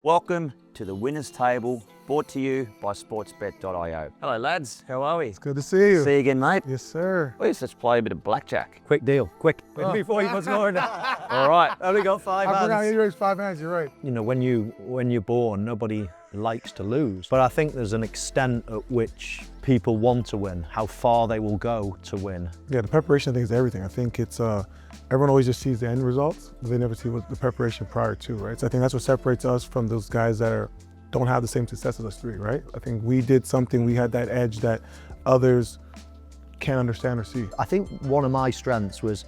Welcome to the Winners Table, brought to you by sportsbet.io. Hello lads, how are we? It's good to see you. See you again, mate. Yes, sir. Let's play a bit of blackjack. Quick deal, quick. Oh. Before you was scoring. All right. Only got 5 I forgot hands. you raised 5 hands, you're right. You know, when you're born, nobody likes to lose. But I think there's an extent at which people want to win, how far they will go to win. Yeah, the preparation thing is everything. I think it's, everyone always just sees the end results, but they never see what the preparation prior to, right? So I think that's what separates us from those guys that don't have the same success as us three, right? I think we did something, we had that edge that others can't understand or see. I think one of my strengths was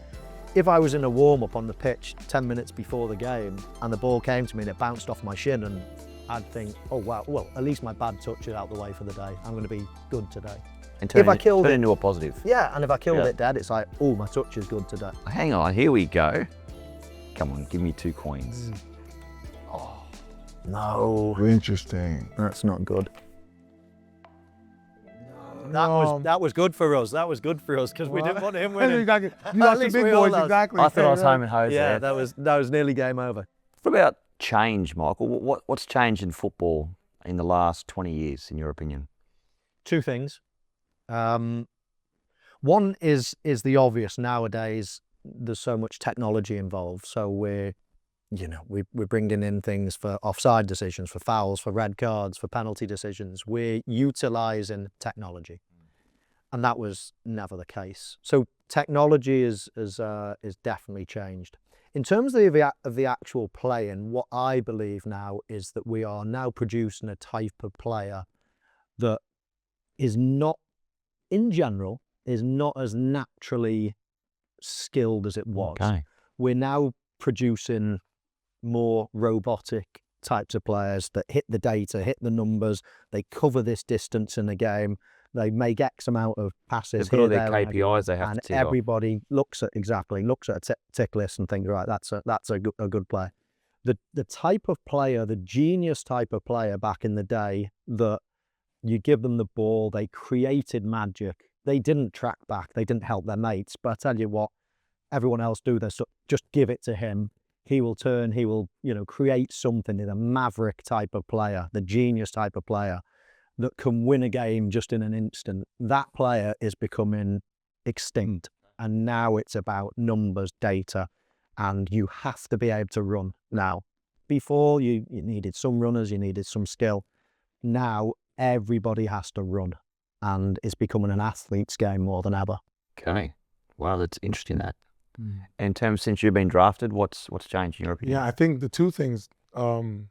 if I was in a warm-up on the pitch 10 minutes before the game and the ball came to me and it bounced off my shin, and I'd think, oh wow, well, at least my bad touch is out the way for the day. I'm going to be good today. And turn If I killed it it- into a positive. Yeah, and if I killed Yeah. it dead, it's like, oh, my touch is good today. Hang on, here we go. Come on, give me 2 coins. No, Interesting. that's not good. No. That was good for us. That was good for us because we didn't want him You winning. got some At least big we all boys, lost. exactly. I thought I was Right. home and hosed Yeah, there. that was nearly game over. What about change, Michael? What's changed in football in the last 20 years, in your opinion? 2 things. One is the obvious. Nowadays, there's so much technology involved. So we're bringing in things for offside decisions, for fouls, for red cards, for penalty decisions. We're utilising technology, and that was never the case. So technology is definitely changed. In terms of the actual playing, what I believe now is that we are now producing a type of player that is not, in general, is not as naturally skilled as it was. Okay. We're now producing more robotic types of players that hit the data, hit the numbers, they cover this distance in a game, they make X amount of passes They've got here, all their there, and KPIs they have and to tick off. everybody looks at a tick list and thinks, right, that's a good play. The type of player, the genius type of player back in the day, that you give them the ball, they created magic. They didn't track back, they didn't help their mates. But I tell you what, everyone else do this. So just give it to him. He will turn. He will, create something. In a maverick type of player, the genius type of player that can win a game just in an instant. That player is becoming extinct, and now it's about numbers, data, and you have to be able to run now. Before you needed some runners, you needed some skill. Now everybody has to run, and it's becoming an athlete's game more than ever. Okay. Wow, that's interesting, that. In terms, since you've been drafted, what's changed in your opinion? Yeah, I think the 2 things, data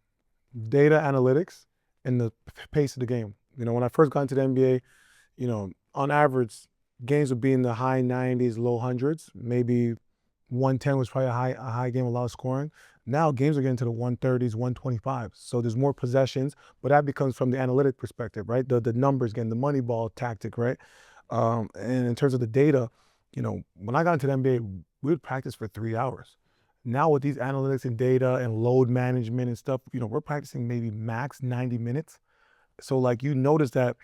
analytics and the pace of the game. When I first got into the NBA, on average, games would be in the high 90s, low hundreds. Maybe 110 was probably a high game, a lot of scoring. Now games are getting to the 130s, 125s. So there's more possessions, but that becomes from the analytic perspective, right? The numbers, again, the money ball tactic, right? And in terms of the data, when I got into the NBA, we would practice for 3 hours. Now with these analytics and data and load management and stuff, we're practicing maybe max 90 minutes. So you notice that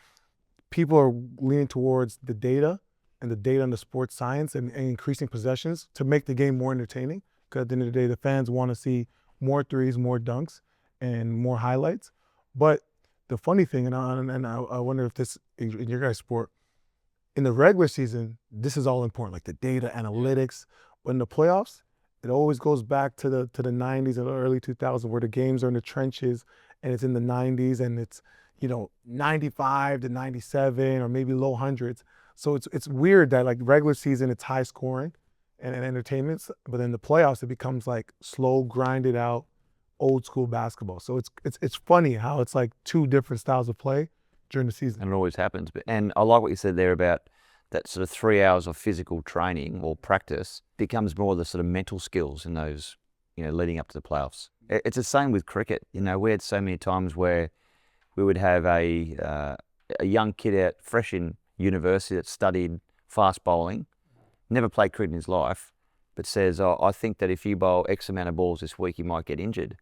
people are leaning towards the data and the sports science and increasing possessions to make the game more entertaining. Because at the end of the day, the fans want to see more threes, more dunks, and more highlights. But the funny thing, and I wonder if this, in your guys' sport, in the regular season, this is all important, like the data, analytics. But in the playoffs, it always goes back to the 90s and the early 2000s, where the games are in the trenches and it's in the 90s and it's 95 to 97 or maybe low hundreds. So it's weird that regular season it's high scoring and entertainment, but in the playoffs it becomes slow, grinded out, old school basketball. So it's funny how it's 2 different styles of play during the season. And it always happens. And I like what you said there about that sort of 3 hours of physical training or practice becomes more the sort of mental skills in those, leading up to the playoffs. It's the same with cricket. We had so many times where we would have a young kid out fresh in university that studied fast bowling, never played cricket in his life, but says, I think that if you bowl X amount of balls this week, you might get injured.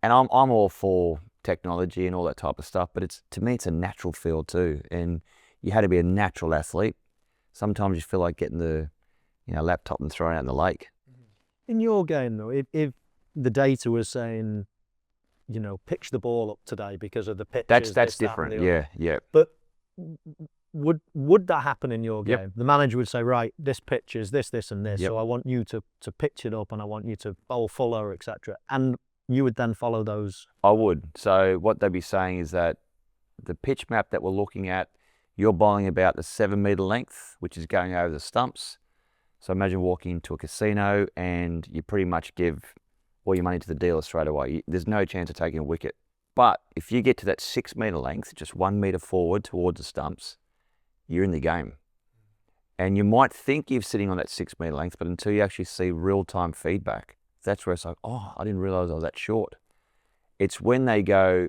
And I'm all for technology and all that type of stuff, but to me, it's a natural field too. And you had to be a natural athlete. Sometimes you feel like getting the laptop and throwing it out in the lake. In your game, though, if the data was saying pitch the ball up today because of the pitches. That's this, different. That, and the other. Yeah. But would that happen in your game? Yep. The manager would say, right, this pitch is this, and this. Yep. So I want you to pitch it up, and I want you to bowl fuller, etc. And you would then follow those. I would. So what they'd be saying is that the pitch map that we're looking at, you're bowling about the 7 metre length, which is going over the stumps. So imagine walking into a casino and you pretty much give all your money to the dealer straight away. There's no chance of taking a wicket. But if you get to that 6 metre length, just 1 metre forward towards the stumps, you're in the game. And you might think you're sitting on that 6 metre length, but until you actually see real-time feedback, that's where it's like, oh, I didn't realise I was that short. It's when they go,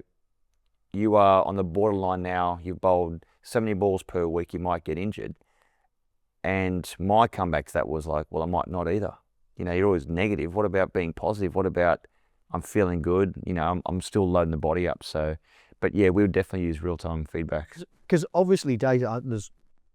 you are on the borderline now, you've bowled 70 balls per week, you might get injured. And my comeback to that was like, well, I might not either. You're always negative. What about being positive? What about I'm feeling good? I'm still loading the body up. So, but yeah, we would definitely use real-time feedback. Because obviously data,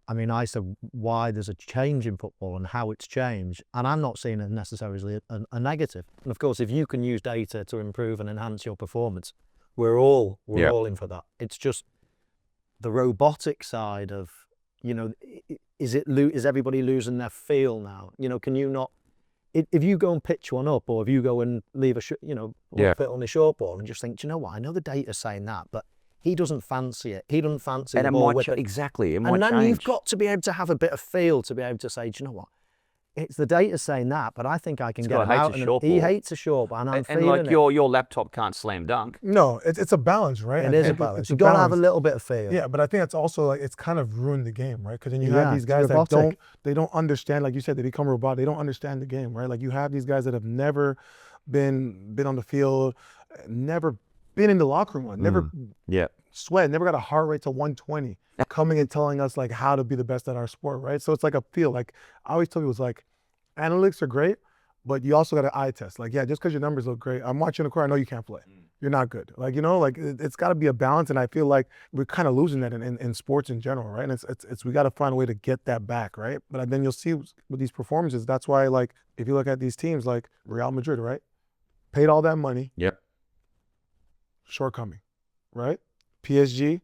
I said why there's a change in football and how it's changed, and I'm not seeing it necessarily a negative. And of course, if you can use data to improve and enhance your performance, we're all in for that. It's just the robotic side of, is everybody losing their feel now? Can you not, if you go and pitch one up, or if you go and leave fit on a short ball and just think, do you know what? I know the data's saying that, but he doesn't fancy it. He doesn't fancy the ball with it. Exactly. It and might then change. you've got to be able to have a bit of feel to be able to say, do you know what? It's the data saying that, but I think I can get him out. And he hates a short ball, and I'm feeling like it. your laptop can't slam dunk. No, it's a balance, right? It is a balance. You've got to have a little bit of feel. Yeah, but I think that's also like it's kind of ruined the game, right? Because then you have these guys that don't understand, like you said, they become robotic. They don't understand the game, right? Like you have these guys that have never been on the field, never been in the locker room, never sweat, never got a heart rate to 120, coming and telling us like how to be the best at our sport, right? So it's like a feel. Like I always tell people, it's like analytics are great, but you also got to eye test. Like, yeah, just because your numbers look great, I'm watching the court, I know you can't play. You're not good. Like, it's got to be a balance, and I feel like we're kind of losing that in sports in general, right? And it's we got to find a way to get that back, right? But then you'll see with these performances, that's why, like, if you look at these teams like Real Madrid, right? Paid all that money. Yep. Shortcoming, right? PSG,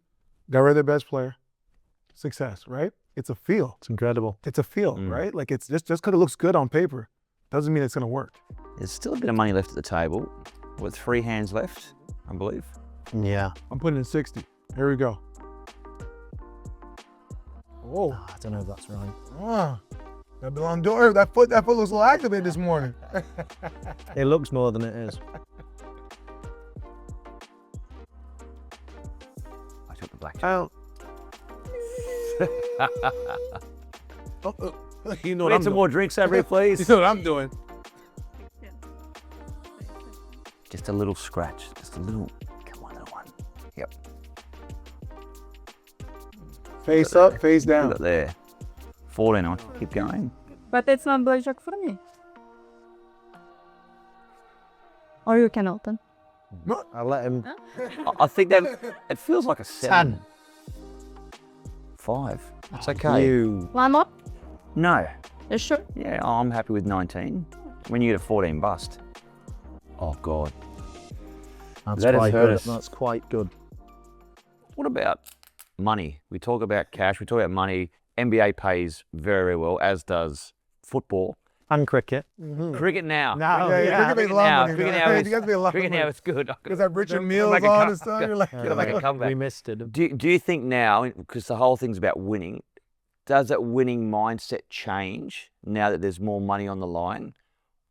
got rid of their best player. Success, right? It's a feel. It's incredible. It's a feel, right? Like it's just because it looks good on paper, doesn't mean it's gonna work. There's still a bit of money left at the table. With 3 hands left, I believe. Yeah. I'm putting in 60. Here we go. Oh. I don't know if that's right. That Ballon d'Or, that foot looks a little activated this morning. It looks more than it is. I took the blackjack. Oh. You know We what I'm need some doing. more drinks over here, please. You know what I'm doing. Just a little scratch. Just a little. Come on, little one. Yep. Face up, face down. Look there. 14 on. Keep going. But it's not blackjack for me. Or you can open. I'll let him. I think that it feels like a 7. 10. 5. It's okay. You. One more? No. You sure? Yeah, I'm happy with 19. When you get a 14 bust. Oh, God. That's That has quite hurt good. us. That's quite good. What about money? We talk about cash. We talk about money. NBA pays very, very well, as does football. And cricket. Cricket now. Cricket makes a lot of money. Cricket now. now. You guys pay a lot of Cricket now, money. it's good. Because that Richard Gotta Mills make a on and stuff, you're like, Gotta make a comeback. We missed it. Do you think now, because the whole thing's about winning, does that winning mindset change now that there's more money on the line?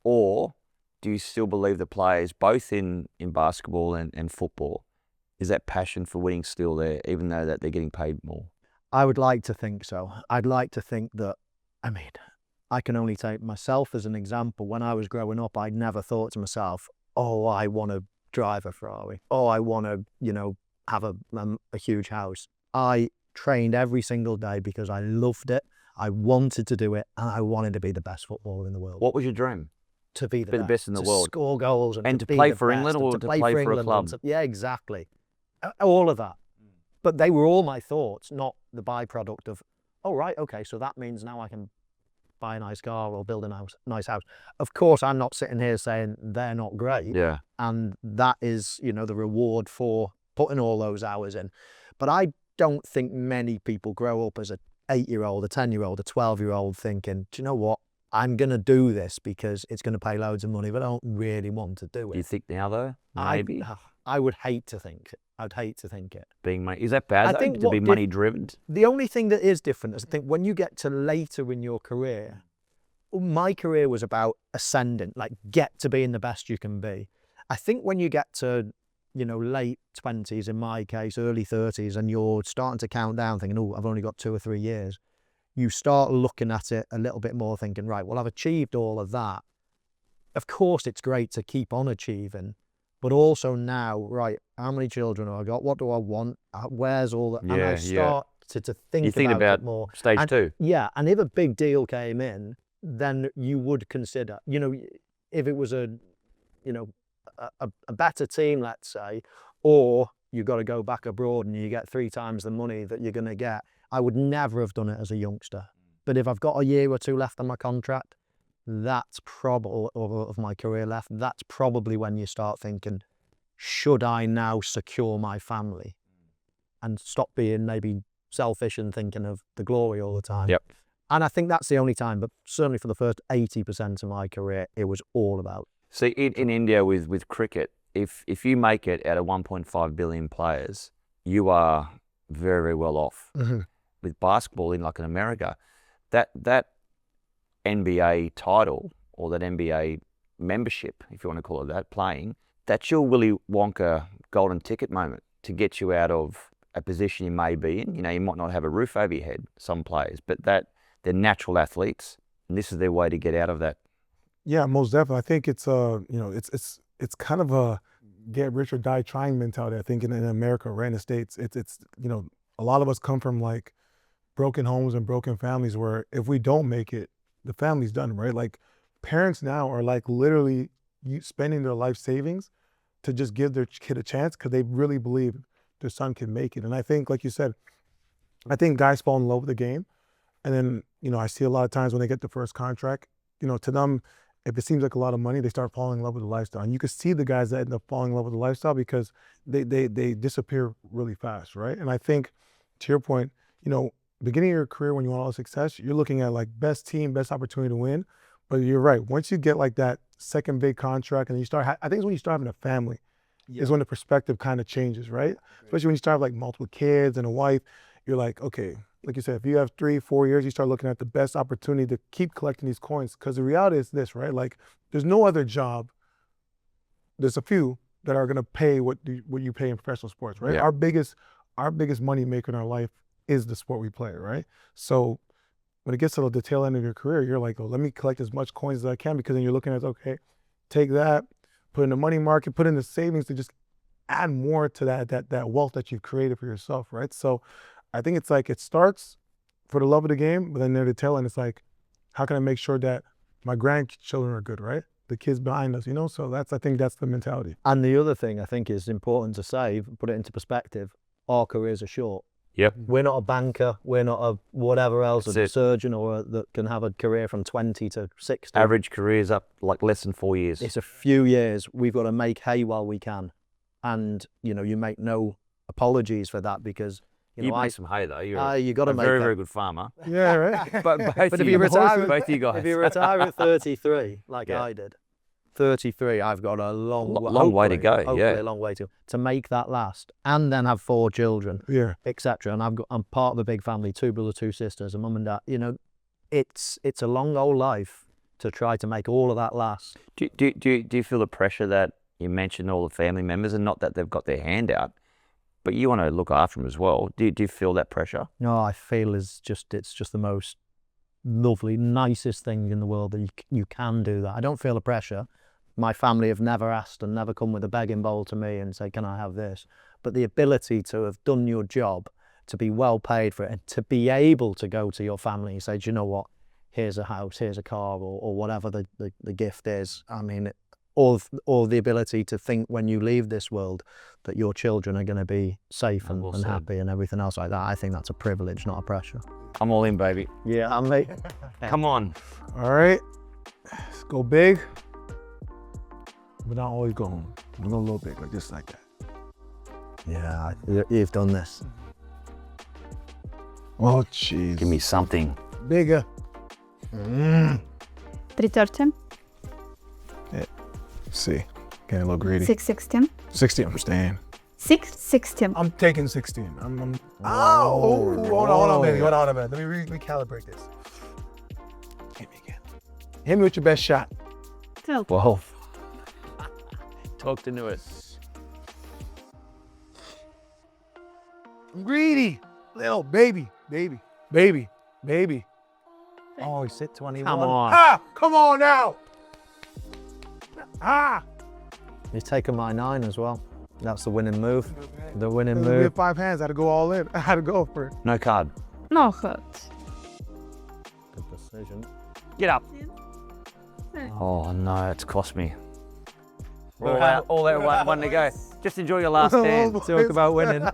Or do you still believe the players, both in basketball and football, is that passion for winning still there, even though that they're getting paid more? I would like to think so. I'd like to think that, I can only take myself as an example. When I was growing up, I never thought to myself, oh, I want to drive a Ferrari. Oh, I want to, have a huge house. I trained every single day because I loved it. I wanted to do it, and I wanted to be the best footballer in the world. What was your dream? To be the best in the world. To score goals and to be play the for best, England, and or to play for a England club? yeah, exactly. All of that. But they were all my thoughts, not the byproduct of, oh, right, okay, so that means now I can buy a nice car or build a nice house. Of course, I'm not sitting here saying they're not great. Yeah. And that is, you know, the reward for putting all those hours in. But I don't think many people grow up as an 8-year-old, a 10-year-old, a 12-year-old thinking, do you know what? I'm going to do this because it's going to pay loads of money, but I don't really want to do it. Do you think now, though? Maybe? I would hate to think it. I'd hate to think it. Being money, is that bad, though, think to be money driven? The only thing that is different is I think when you get to later in your career, my career was about ascending, like get to being the best you can be. I think when you get to, you know, late 20s, in my case, early 30s, and you're starting to count down thinking, oh, I've only got 2 or 3 years, you start looking at it a little bit more thinking, right, well, I've achieved all of that. Of course, it's great to keep on achieving, but also now, right, how many children have I got? What do I want? Where's all that? And I start to think about it more. Stage 2. Yeah, and if a big deal came in, then you would consider, you know, if it was a better team, let's say, or you've got to go back abroad and you get 3 times the money that you're going to get, I would never have done it as a youngster. But if I've got a year or 2 left on my contract, that's probably, of my career left, that's probably when you start thinking, should I now secure my family? And stop being maybe selfish and thinking of the glory all the time. Yep. And I think that's the only time, but certainly for the first 80% of my career, it was all about. See, in India with cricket, if you make it out of 1.5 billion players, you are very, very well off. Mm-hmm. With basketball in America, that NBA title or that NBA membership, if you want to call it that, playing, that's your Willy Wonka golden ticket moment to get you out of a position you may be in. You know, you might not have a roof over your head, some players, but they're natural athletes, and this is their way to get out of that. Yeah, most definitely. I think it's it's kind of a get rich or die trying mentality. I think in America, right, in the States, it's a lot of us come from like broken homes and broken families where if we don't make it, the family's done, right? Like parents now are like literally spending their life savings to just give their kid a chance because they really believe their son can make it. And I think, like you said, I think guys fall in love with the game. And then, I see a lot of times when they get the first contract, to them, if it seems like a lot of money, they start falling in love with the lifestyle. And you can see the guys that end up falling in love with the lifestyle because they disappear really fast, right? And I think, to your point, beginning of your career when you want all the success, you're looking at like best team, best opportunity to win. But you're right. Once you get like that second big contract and you start, I think it's when you start having a family is when the perspective kind of changes, right? Especially when you start like multiple kids and a wife, you're like, okay, like you said, if you have 3-4 years, you start looking at the best opportunity to keep collecting these coins. Because the reality is this, right? Like there's no other job. There's a few that are going to pay what you pay in professional sports, right? Yeah. Our biggest money maker in our life is the sport we play, right? So when it gets to the tail end of your career, you're like, oh, let me collect as much coins as I can, because then you're looking at, okay, take that, put in the money market, put in the savings to just add more to that wealth that you've created for yourself, right? So I think it's like it starts for the love of the game, but then near the tail end, it's like, how can I make sure that my grandchildren are good, right? The kids behind us, So I think that's the mentality. And the other thing I think is important to say, put it into perspective, our careers are short. Yep. We're not a banker. We're not a whatever else, That's a it. surgeon that can have a career from 20 to 60. Average career's up like less than 4 years. It's a few years. We've got to make hay while we can. And, you make no apologies for that because, You make some hay though. You're you got to a make very, hay. very good farmer. Yeah, right. But both But of if you retire, both of you guys. if you retire at 33, like Yeah. I did, 33, I've got a long way to go, hopefully yeah. a long way to make that last, and then have 4 children, Yeah. etc. And I'm part of a big family, 2 brothers, 2 sisters, a mum and dad. It's a long old life to try to make all of that last. Do you feel the pressure that you mentioned all the family members, and not that they've got their hand out, but you want to look after them as well? Do you feel that pressure? No, I feel it's just the most lovely, nicest thing in the world that you can do that. I don't feel the pressure. My family have never asked and never come with a begging bowl to me and say, can I have this? But the ability to have done your job, to be well paid for it, and to be able to go to your family and say, do you know what? Here's a house, here's a car, or whatever the gift is. I mean, or the ability to think when you leave this world that your children are going to be safe and happy and everything else like that. I think that's a privilege, not a pressure. I'm all in, baby. Yeah, and me. Come on. All right. Let's go big. But not always go home. We're going a little big, like just like that. Yeah, you've done this. Oh, jeez. Give me something. Bigger. 330, See, getting a little greedy. 616, 60, I'm staying. 616. I'm taking 16. Oh, hold on, baby. Hold on a minute. Let me recalibrate this. Hit me again. Hit me with your best shot. 12. Whoa. Talked into it. I'm greedy. Little baby. Oh, he's hit 21. Come on. Ah, come on now. Ah. He's taken my 9 as well. That's the winning move. The winning We move. have 5 hands. I had to go all in. I had to go for it. No card. No hurt. Good decision. Get up. Oh no, it's cost me. All that one to go. Just enjoy your last hand. Talk about winning.